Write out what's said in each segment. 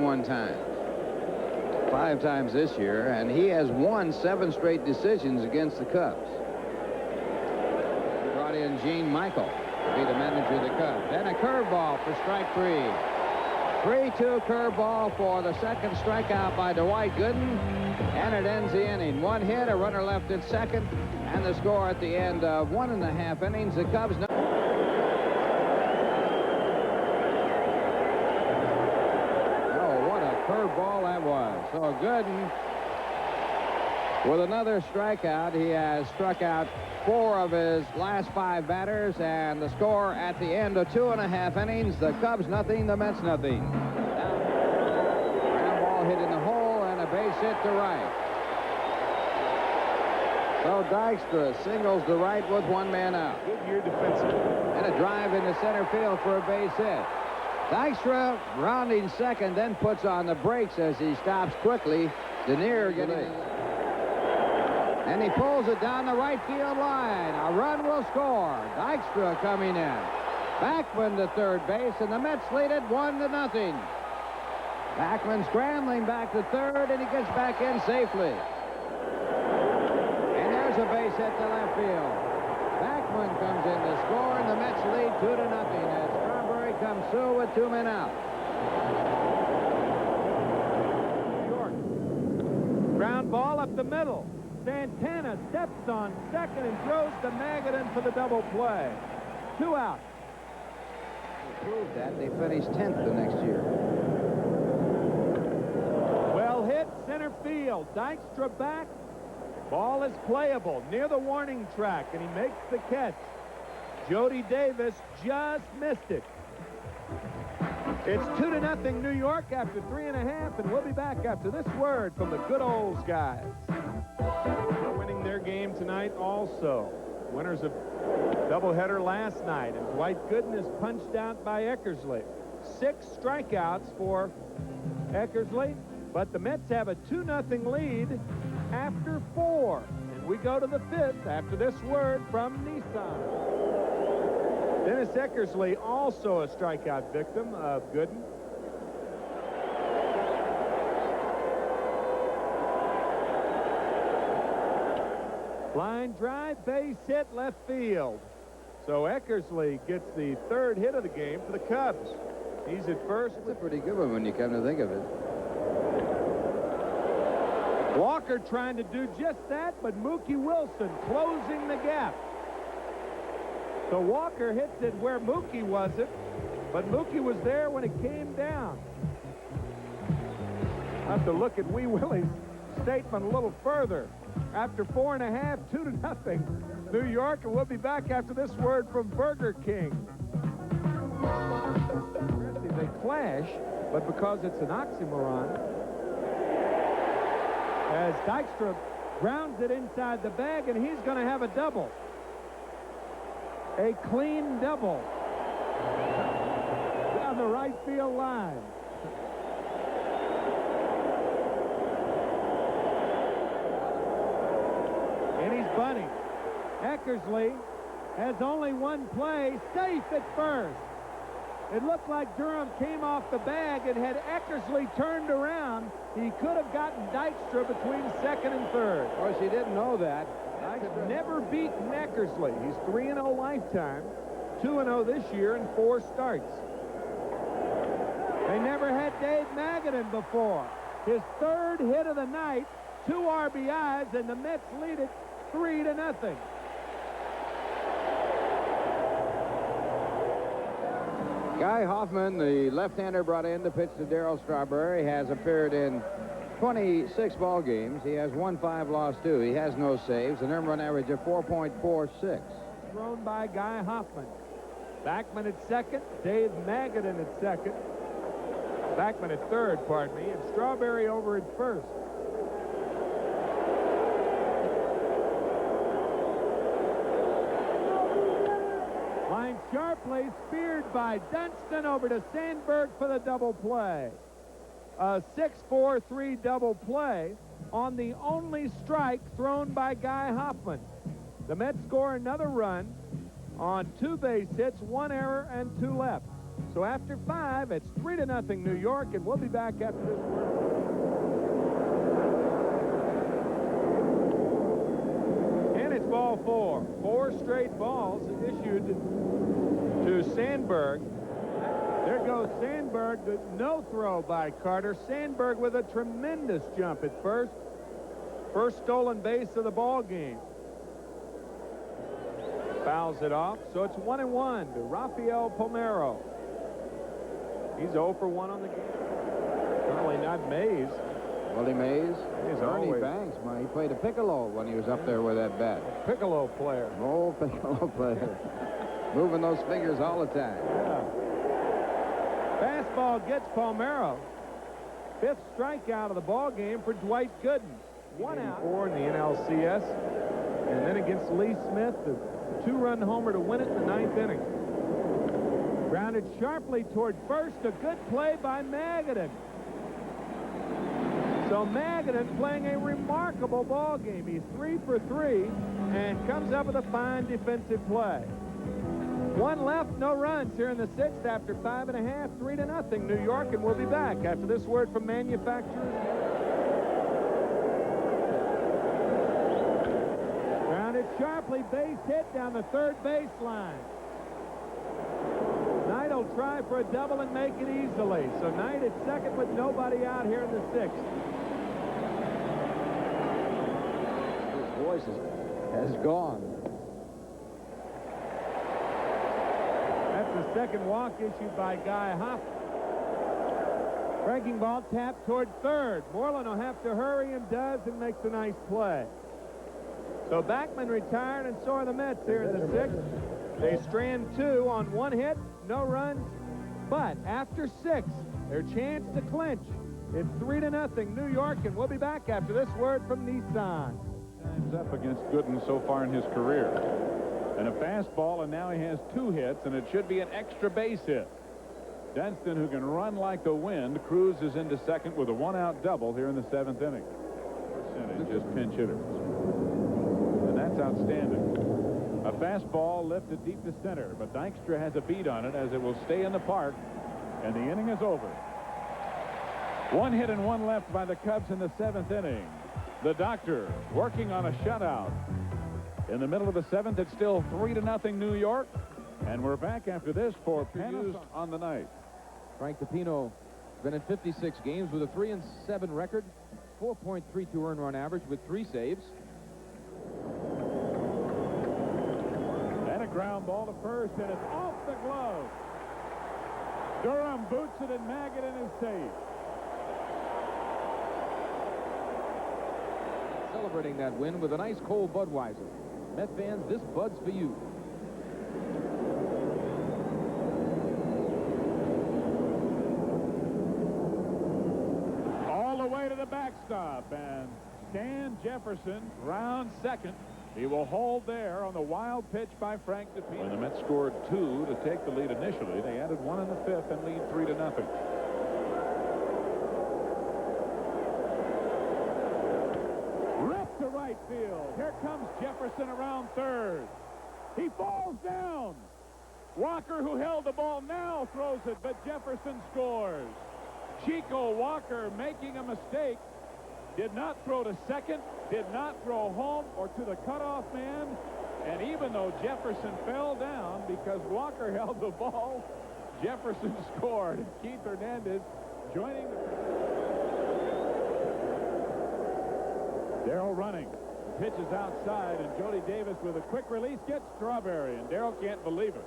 21 times. 5 times this year, and he has won 7 straight decisions against the Cubs. He brought in Gene Michael to be the manager of the Cubs. Then a curveball for strike 3. 3-2 curveball for the second strikeout by Dwight Gooden, and it ends the inning. 1 hit, a runner left at second, and the score at the end of 1.5 innings. The Cubs. Curveball that was. So Gooden with another strikeout. He has struck out 4 of his last 5 batters, and the score at the end of 2.5 innings, the Cubs nothing, the Mets nothing. Ground ball hit in the hole and a base hit to right. So Dykstra singles to right with 1 man out. Good year defensively. And a drive into center field for a base hit. Dykstra rounding second, then puts on the brakes as he stops quickly. Denier getting it. And he pulls it down the right field line. A run will score. Dykstra coming in. Backman to third base, and the Mets lead it 1-0. Backman scrambling back to third, and he gets back in safely. And there's a base hit to left field. Backman comes in to score, and the Mets lead 2-0 as Strawberry comes through with 2 men out. New York. Ground ball up the middle. Santana steps on second and throws to Magadan for the double play. 2 out. They proved that. They finished 10th the next year. Well hit, center field. Dykstra back. Ball is playable near the warning track, and he makes the catch. Jody Davis just missed it. It's 2-0 New York after 3.5, and we'll be back after this word from the good old guys. They're winning their game tonight also. Winners of doubleheader last night, and Dwight Gooden is punched out by Eckersley. 6 strikeouts for Eckersley, but the Mets have a 2-0 lead after 4. And we go to the 5th after this word from Nissan. Dennis Eckersley, also a strikeout victim of Gooden. Line drive, base hit, left field. So Eckersley gets the 3rd hit of the game for the Cubs. He's at first. That's a pretty good one when you come to think of it. Walker trying to do just that, but Mookie Wilson closing the gap. So Walker hits it where Mookie wasn't, but Mookie was there when it came down. I have to look at Wee Willie's statement a little further. After 4.5, 2-0, New York, and we'll be back after this word from Burger King. They clash, but because it's an oxymoron, as Dykstra grounds it inside the bag, and he's going to have a double. A clean double down the right field line. And he's bunting. Eckersley has only 1 play, safe at first. It looked like Durham came off the bag, and had Eckersley turned around, he could have gotten Dykstra between 2nd and 3rd. Of course, he didn't know that. Dykstra never beaten Eckersley. He's 3-0 lifetime, 2-0 this year in 4 starts. They never had Dave Magadan before. His 3rd hit of the night, 2 RBIs, and the Mets lead it 3-0. Guy Hoffman, the left-hander brought in to pitch to Darryl Strawberry, has appeared in 26 ball games. He has won 5, lost 2. He has no saves, an earned run average of 4.46. Thrown by Guy Hoffman. Backman at second, Dave Magadan at second. Backman at third, pardon me, and Strawberry over at first. Line sharply, speared by Dunston over to Sandberg for the double play. A 6-4-3 double play on the only strike thrown by Guy Hoffman. The Mets score another run on 2 base hits, 1 error, and 2 left. So after 5, it's 3-0 New York, and we'll be back after this word. And it's ball 4. 4 straight balls issued to Sandberg. There goes Sandberg. No throw by Carter. Sandberg with a tremendous jump at first. First stolen base of the ball game. Fouls it off, so it's 1-1 to Rafael Palmeiro. He's 0 for 1 on the game. Certainly not Mays. Willie Mays. Ernie always Banks. He played a piccolo when he was up there with that bat. Piccolo player. Old piccolo player. Moving those fingers all the time. Yeah. Fastball gets Palmeiro. 5th strikeout of the ball game for Dwight Gooden. 1 out. 4 in the NLCS. And then against Lee Smith, the 2-run homer to win it in the 9th inning. Grounded sharply toward first. A good play by Magadan. So Magadan playing a remarkable ball game. He's 3 for 3 and comes up with a fine defensive play. 1 left, no runs here in the 6th after 5.5, 3-0 New York, and we'll be back after this word from manufacturers. Grounded sharply, base hit down the 3rd baseline. Knight will try for a double and make it easily. So Knight at second with nobody out here in the 6th. His voice has gone. That's the second walk issued by Guy Hoffman. Breaking ball tapped toward 3rd. Moreland will have to hurry and does and makes a nice play. So Backman retired, and so are the Mets here in the 6th. They strand 2 on 1 hit, no runs. But after 6, their chance to clinch. It's 3-0 New York, and we'll be back after this word from Nissan. Times up against Gooden so far in his career. And a fastball, and now he has 2 hits, and it should be an extra base hit. Dunston, who can run like the wind, cruises into second with a 1-out double here in the 7th inning. Percentage as pinch hitters. And that's outstanding. A fastball lifted deep to center, but Dykstra has a beat on it as it will stay in the park, and the inning is over. 1 hit and 1 left by the Cubs in the 7th inning. The doctor working on a shutout. In the middle of the 7th, it's still 3-0 New York, and we're back after this for Panasonic on the night. Frank Pepino has been in 56 games with a 3-7 record, 4.32 earned run average with 3 saves. And a ground ball to first, and it's off the glove. Durham boots it, and Magadan is safe. Celebrating that win with a nice cold Budweiser. Met fans, this Bud's for you. All the way to the backstop, and Stan Jefferson round second. He will hold there on the wild pitch by Frank Pepino. When the Mets scored 2 to take the lead initially, they added 1 in the 5th and lead 3-0. Left to right field. Here comes Jefferson around 3rd. He falls down. Walker, who held the ball, now throws it, but Jefferson scores. Chico Walker making a mistake. Did not throw to second, did not throw home or to the cutoff man. And even though Jefferson fell down because Walker held the ball, Jefferson scored. Keith Hernandez joining the... Darrell running. The pitch is outside, and Jody Davis with a quick release gets Strawberry, and Darrell can't believe it.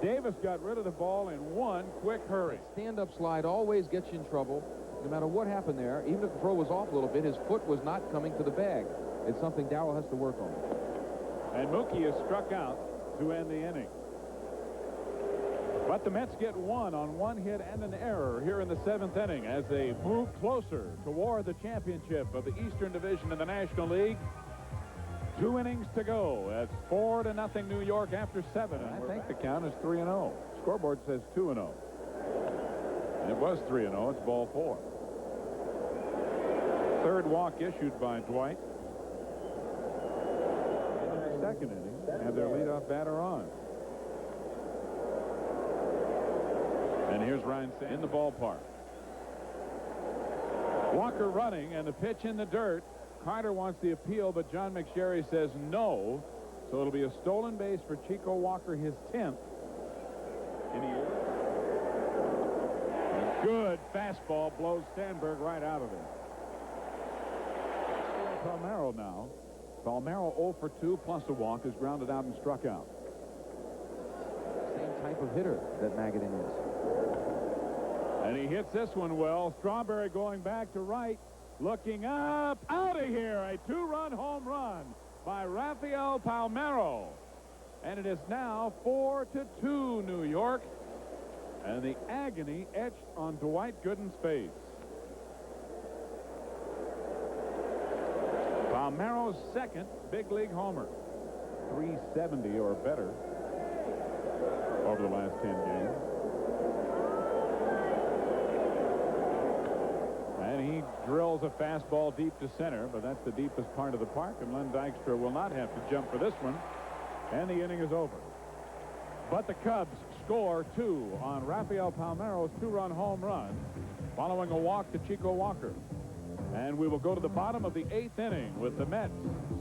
Davis got rid of the ball in one quick hurry. Stand-up slide always gets you in trouble. No matter what happened there, even if the throw was off a little bit, his foot was not coming to the bag. It's something Darrell has to work on. And Mookie is struck out to end the inning. But the Mets get 1 on 1 hit and an error here in the 7th inning as they move closer toward the championship of the Eastern Division of the National League. 2 innings to go. It's 4-0 New York after 7. And I think the count is 3-0. Scoreboard says 2-0. And it was 3-0. It's ball 4. 3rd walk issued by Dwight. In the 2nd inning, have their leadoff batter on. And here's Ryan in the ballpark. Walker running, and the pitch in the dirt. Carter wants the appeal, but John McSherry says no. So it'll be a stolen base for Chico Walker, his 10th. A good fastball blows Stanberg right out of it. Palmeiro now. Palmeiro 0 for 2 plus a walk, is grounded out and struck out. Same type of hitter that Magadan is. And he hits this one well. Strawberry going back to right, looking up, out of here. A 2-run home run by Rafael Palmeiro. And it is now 4-2 New York. And the agony etched on Dwight Gooden's face. Palmeiro's second big league homer. 370 or better over the last 10 games. And he drills a fastball deep to center, but that's the deepest part of the park, and Len Dykstra will not have to jump for this one. And the inning is over. But the Cubs score 2 on Rafael Palmeiro's 2-run home run following a walk to Chico Walker. And we will go to the bottom of the 8th inning with the Mets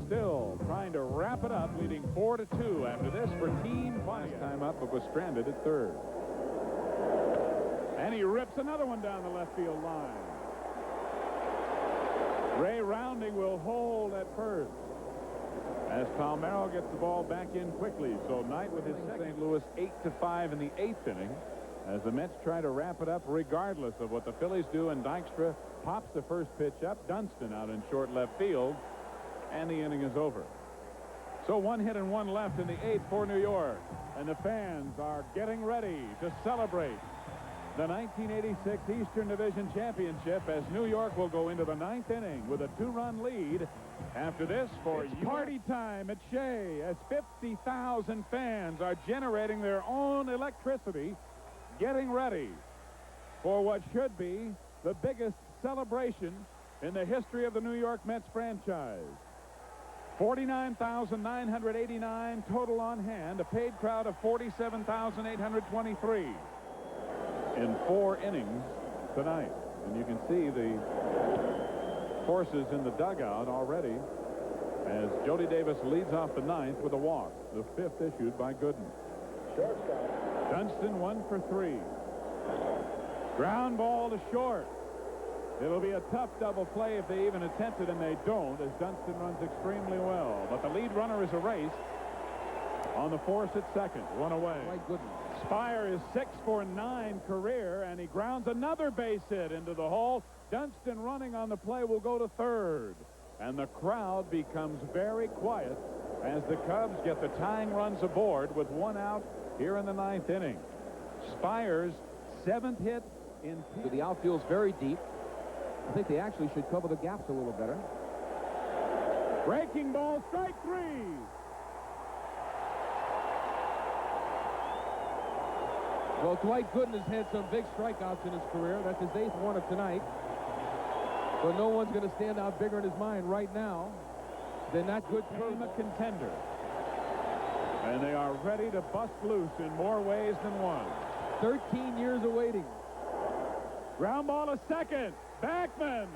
still trying to wrap it up, leading 4-2 after this for Team Pontiac. Time up, but was stranded at third. And he rips another one down the left field line. Ray Rounding will hold at first as Palmeiro gets the ball back in quickly. So Knight with his St. Louis 8-5 in the 8th inning as the Mets try to wrap it up regardless of what the Phillies do, and Dykstra pops the first pitch up. Dunston out in short left field, and the inning is over. So 1 hit and 1 left in the 8th for New York, and the fans are getting ready to celebrate the 1986 Eastern Division Championship as New York will go into the 9th inning with a 2-run lead. After this, for party time at Shea as 50,000 fans are generating their own electricity, getting ready for what should be the biggest celebration in the history of the New York Mets franchise. 49,989 total on hand, a paid crowd of 47,823 in 4 innings tonight. And you can see the forces in the dugout already as Jody Davis leads off the 9th with a walk, the 5th issued by Gooden. Dunston 1 for 3. Ground ball to short. It'll be a tough double play if they even attempt it, and they don't, as Dunston runs extremely well. But the lead runner is erased on the force at second. 1 away. Spire is 6 for 9 career, and he grounds another base hit into the hole. Dunston running on the play will go to third. And the crowd becomes very quiet as the Cubs get the tying runs aboard with 1 out here in the 9th inning. Spire's 7th hit in. So the outfield's very deep. I think they actually should cover the gaps a little better. Breaking ball, strike 3. Well, Dwight Gooden has had some big strikeouts in his career. That's his 8th one of tonight. But no one's going to stand out bigger in his mind right now than that good team, a contender. And they are ready to bust loose in more ways than one. 13 years of waiting. Ground ball to second. Backman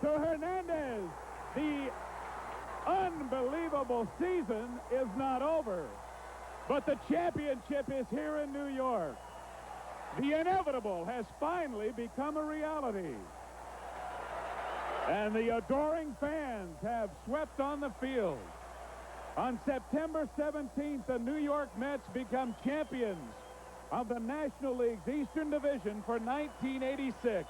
to Hernandez. The unbelievable season is not over, but the championship is here in New York. The inevitable has finally become a reality. And the adoring fans have swept on the field. On September 17th, the New York Mets become champions of the National League's Eastern Division for 1986.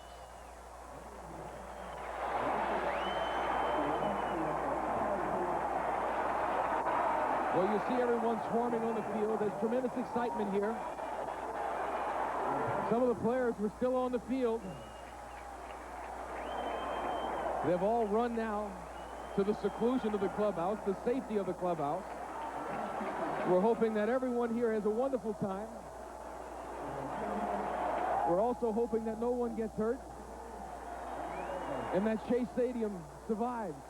Well, you see everyone swarming on the field. There's tremendous excitement here. Some of the players were still on the field. They've all run now to the seclusion of the clubhouse, the safety of the clubhouse. We're hoping that everyone here has a wonderful time. We're also hoping that no one gets hurt and that Shea Stadium survives.